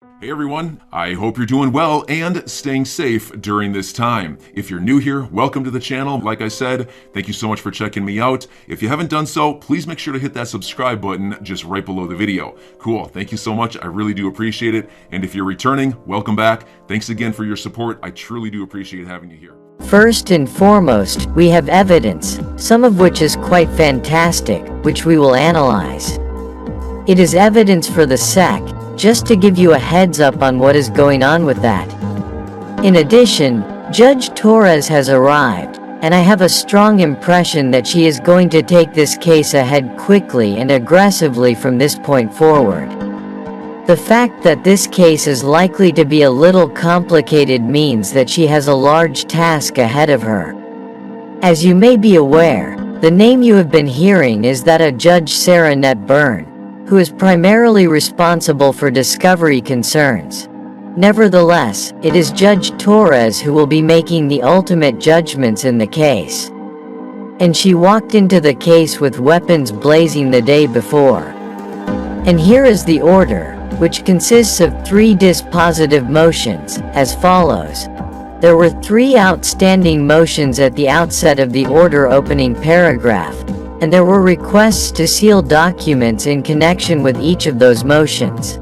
Hey everyone, I hope you're doing well and staying safe during this time. If you're new here, welcome to the channel. Like I said, thank you so much for checking me out. If you haven't done so, please make sure to hit that subscribe button just right below the video. Cool, thank you so much. I really do appreciate it. And if you're returning, welcome back. Thanks again for your support. I truly do appreciate having you here. First and foremost, we have evidence, some of which is quite fantastic, which we will analyze. It is evidence for the SEC, just to give you a heads up on what is going on with that. In addition, Judge Torres has arrived, and I have a strong impression that she is going to take this case ahead quickly and aggressively from this point forward. The fact that this case is likely to be a little complicated means that she has a large task ahead of her. As you may be aware, the name you have been hearing is that of Judge Sarah Net Byrne, who is primarily responsible for discovery concerns. Nevertheless, it is Judge Torres who will be making the ultimate judgments in the case. And she walked into the case with weapons blazing the day before. And here is the order, which consists of 3 dispositive motions, as follows. There were 3 outstanding motions at the outset of the order opening paragraph, and there were requests to seal documents in connection with each of those motions.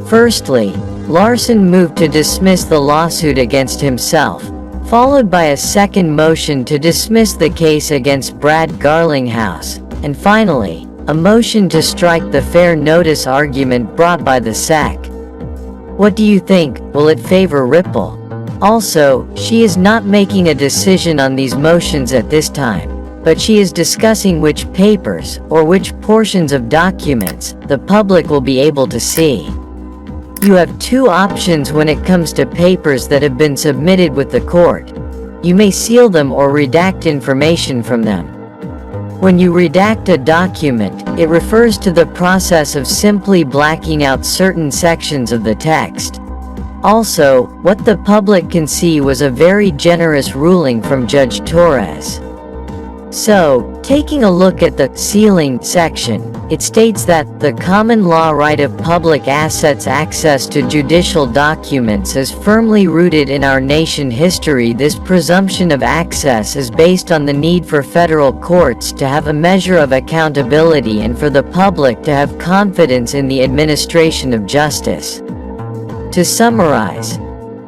Firstly, Larson moved to dismiss the lawsuit against himself, followed by a second motion to dismiss the case against Brad Garlinghouse, and finally, a motion to strike the fair notice argument brought by the SEC. What do you think? Will it favor Ripple? Also, she is not making a decision on these motions at this time, but she is discussing which papers, or which portions of documents, the public will be able to see. You have 2 options when it comes to papers that have been submitted with the court. You may seal them or redact information from them. When you redact a document, it refers to the process of simply blacking out certain sections of the text. Also, what the public can see was a very generous ruling from Judge Torres. So, taking a look at the sealing section, it states that the common law right of public assets access to judicial documents is firmly rooted in our nation history. This presumption of access is based on the need for federal courts to have a measure of accountability and for the public to have confidence in the administration of justice. To summarize,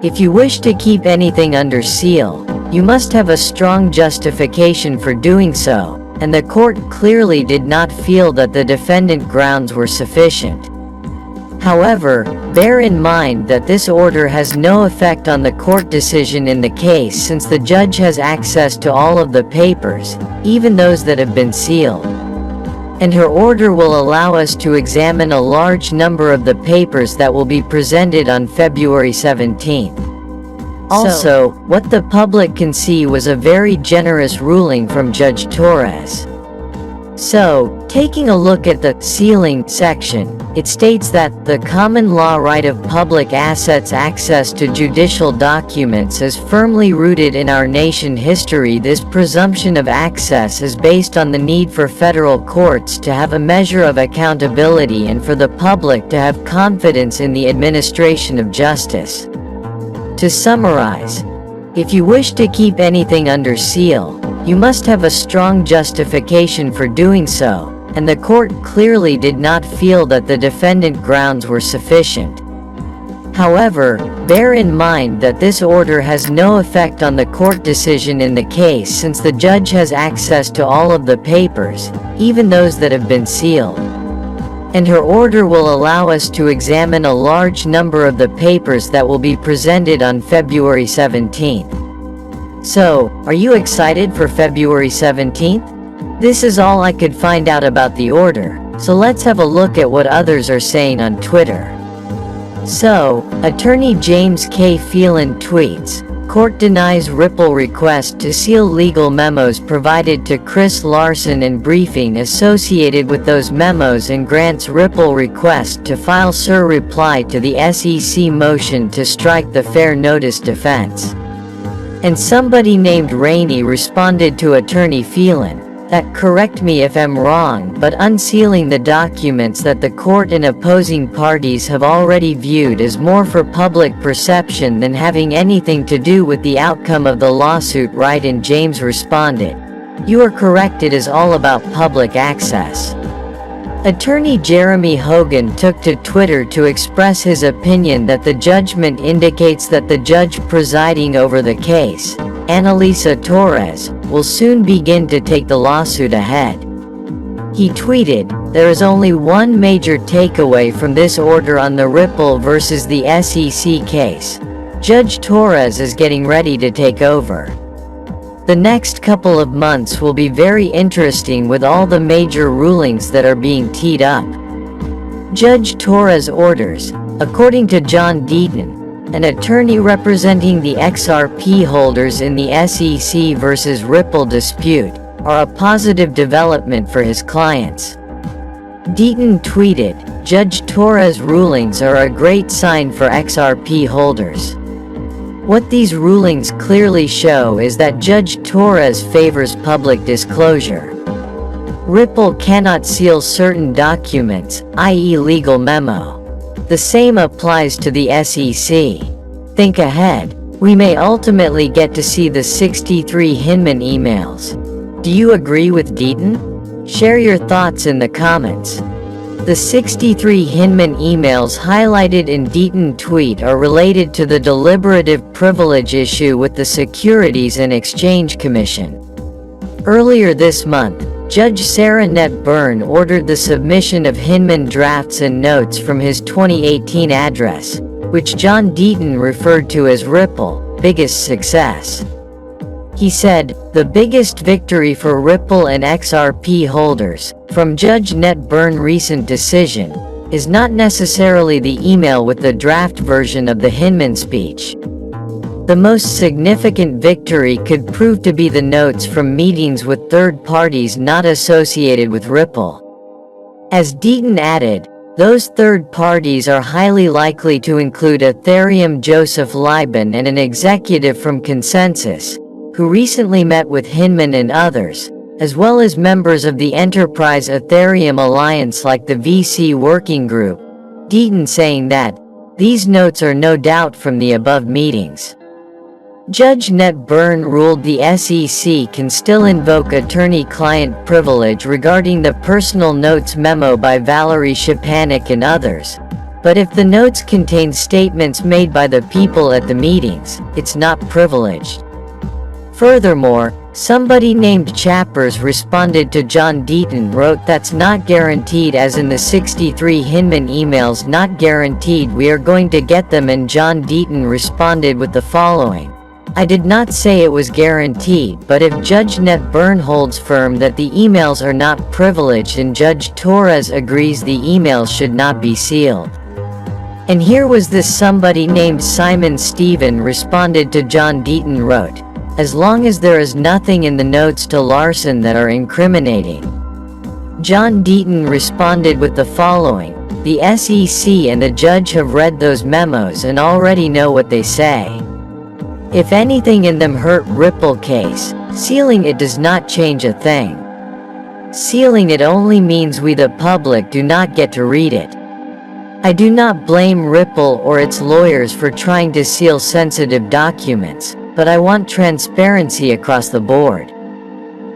if you wish to keep anything under seal, you must have a strong justification for doing so, and the court clearly did not feel that the defendant grounds were sufficient. However, bear in mind that this order has no effect on the court decision in the case since the judge has access to all of the papers, even those that have been sealed. And her order will allow us to examine a large number of the papers that will be presented on February 17th. Also, what the public can see was a very generous ruling from Judge Torres. So, taking a look at the sealing section, it states that the common law right of public assets access to judicial documents is firmly rooted in our nation history. This presumption of access is based on the need for federal courts to have a measure of accountability and for the public to have confidence in the administration of justice. To summarize, if you wish to keep anything under seal, you must have a strong justification for doing so, and the court clearly did not feel that the defendant grounds were sufficient. However, bear in mind that this order has no effect on the court decision in the case since the judge has access to all of the papers, even those that have been sealed. And her order will allow us to examine a large number of the papers that will be presented on February 17th. So, are you excited for February 17th? This is all I could find out about the order, so let's have a look at what others are saying on Twitter. So, attorney James K. Phelan tweets, Court denies Ripple request to seal legal memos provided to Chris Larson and briefing associated with those memos and grants Ripple request to file SIR reply to the SEC motion to strike the fair notice defense. And somebody named Rainey responded to attorney Phelan, that, correct me if I'm wrong, but unsealing the documents that the court and opposing parties have already viewed as more for public perception than having anything to do with the outcome of the lawsuit, right? And James responded, "You are correct, it is all about public access." Attorney Jeremy Hogan took to Twitter to express his opinion that the judgment indicates that the judge presiding over the case, Annalisa Torres, will soon begin to take the lawsuit ahead. He tweeted, "There is only one major takeaway from this order on the Ripple versus the SEC case. Judge Torres is getting ready to take over. The next couple of months will be very interesting with all the major rulings that are being teed up." Judge Torres' orders, according to John Deaton, an attorney representing the XRP holders in the SEC versus Ripple dispute, are a positive development for his clients. Deaton tweeted, "Judge Torres' rulings are a great sign for XRP holders. What these rulings clearly show is that Judge Torres favors public disclosure. Ripple cannot seal certain documents, i.e. legal memo. The same applies to the SEC. Think ahead, we may ultimately get to see the 63 Hinman emails. Do you agree with Deaton? Share your thoughts in the comments." The 63 Hinman emails highlighted in Deaton tweet are related to the deliberative privilege issue with the Securities and Exchange Commission. Earlier this month, Judge Sarah Net Byrne ordered the submission of Hinman drafts and notes from his 2018 address, which John Deaton referred to as Ripple, biggest success. He said, "The biggest victory for Ripple and XRP holders, from Judge Net Byrne's recent decision, is not necessarily the email with the draft version of the Hinman speech. The most significant victory could prove to be the notes from meetings with third parties not associated with Ripple." As Deaton added, those third parties are highly likely to include Ethereum Joseph Liban and an executive from Consensus, who recently met with Hinman and others, as well as members of the Enterprise Ethereum Alliance like the VC Working Group, Deaton saying that, "These notes are no doubt from the above meetings." Judge Net Byrne ruled the SEC can still invoke attorney-client privilege regarding the personal notes memo by Valerie Schepanek and others, but if the notes contain statements made by the people at the meetings, it's not privileged. Furthermore, somebody named Chappers responded to John Deaton wrote, "That's not guaranteed, as in the 63 Hinman emails, not guaranteed we are going to get them," and John Deaton responded with the following, "I did not say it was guaranteed, but if Judge Net Byrne holds firm that the emails are not privileged and Judge Torres agrees the emails should not be sealed." And here was this somebody named Simon Stephen responded to John Deaton wrote, "As long as there is nothing in the notes to Larson that are incriminating." John Deaton responded with the following, "The SEC and the judge have read those memos and already know what they say. If anything in them hurt Ripple case, sealing it does not change a thing. Sealing it only means we the public do not get to read it. I do not blame Ripple or its lawyers for trying to seal sensitive documents, but I want transparency across the board.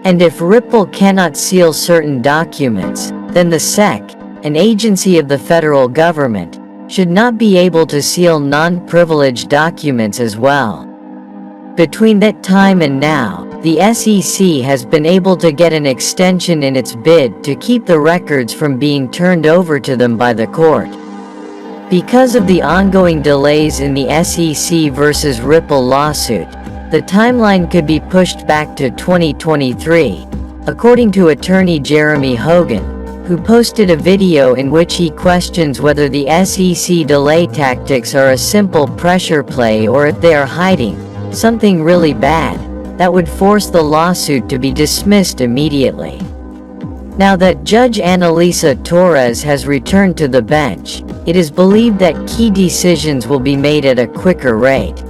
And if Ripple cannot seal certain documents, then the SEC, an agency of the federal government, should not be able to seal non-privileged documents as well." Between that time and now, the SEC has been able to get an extension in its bid to keep the records from being turned over to them by the court. Because of the ongoing delays in the SEC versus Ripple lawsuit, the timeline could be pushed back to 2023, according to attorney Jeremy Hogan, who posted a video in which he questions whether the SEC delay tactics are a simple pressure play or if they are hiding something really bad that would force the lawsuit to be dismissed immediately. Now that Judge Annalisa Torres has returned to the bench, it is believed that key decisions will be made at a quicker rate.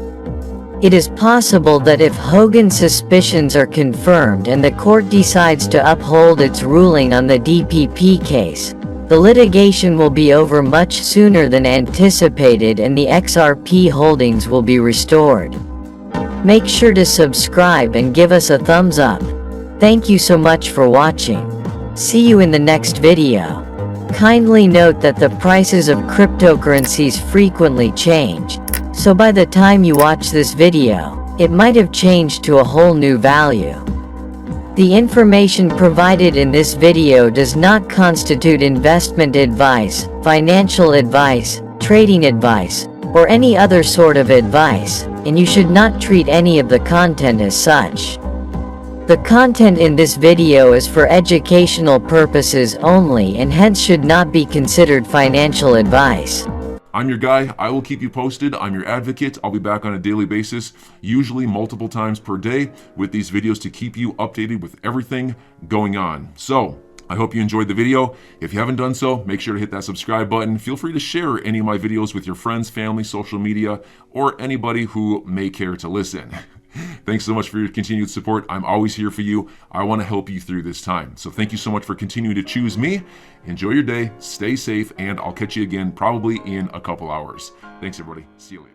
It is possible that if Hogan's suspicions are confirmed and the court decides to uphold its ruling on the DPP case, the litigation will be over much sooner than anticipated and the XRP holdings will be restored. Make sure to subscribe and give us a thumbs up. Thank you so much for watching. See you in the next video. Kindly note that the prices of cryptocurrencies frequently change, so by the time you watch this video, it might have changed to a whole new value. The information provided in this video does not constitute investment advice, financial advice, trading advice, or any other sort of advice, and you should not treat any of the content as such. The content in this video is for educational purposes only and hence should not be considered financial advice. I'm your guy. I will keep you posted. I'm your advocate. I'll be back on a daily basis, usually multiple times per day, with these videos to keep you updated with everything going on. So, I hope you enjoyed the video. If you haven't done so, make sure to hit that subscribe button. Feel free to share any of my videos with your friends, family, social media, or anybody who may care to listen. Thanks so much for your continued support. I'm always here for you. I want to help you through this time. So thank you so much for continuing to choose me. Enjoy your day, stay safe, and I'll catch you again probably in a couple hours. Thanks, everybody. See you later.